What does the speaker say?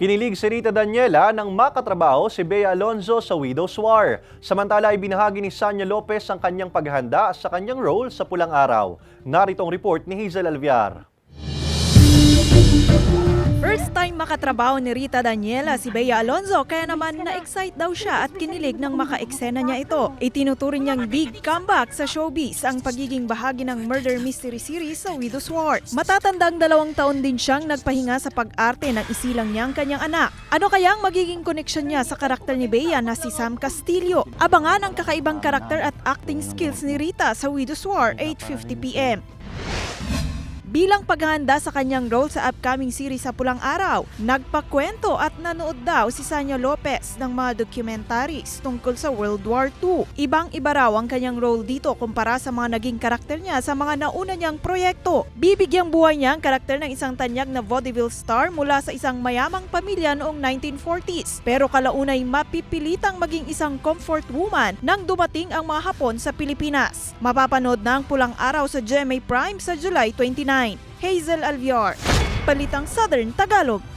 Kinilig si Rita Daniela nang makatrabaho si Bea Alonzo sa Widow's War. Samantala ay binahagi ni Sanya Lopez ang kanyang paghahanda sa kanyang role sa Pulang Araw. Narito ang report ni Hazel Alviar. First time makatrabaho ni Rita Daniela si Bea Alonzo, kaya naman na-excite daw siya at kinilig nang maka-eksena niya ito. Itinuturing niyang big comeback sa showbiz ang pagiging bahagi ng murder mystery series sa Widow's War. Matatandang 2 taon din siyang nagpahinga sa pag-arte ng isilang niyang kanyang anak. Ano kaya ang magiging connection niya sa karakter ni Bea na si Sam Castillo? Abangan ang kakaibang karakter at acting skills ni Rita sa Widow's War, 8:50 p.m. Bilang paghahanda sa kanyang role sa upcoming series sa Pulang Araw, nagpakwento at nanood daw si Sanya Lopez ng mga documentaries tungkol sa World War II. Ibang-iba raw ang kanyang role dito kumpara sa mga naging karakter niya sa mga nauna niyang proyekto. Bibigyang buhay niya ang karakter ng isang tanyag na vaudeville star mula sa isang mayamang pamilya noong 1940s. Pero kalaunay mapipilitang maging isang comfort woman nang dumating ang mga Hapon sa Pilipinas. Mapapanood na ang Pulang Araw sa GMA Prime sa July 29. Hazel Alviar, Balitang Southern Tagalog.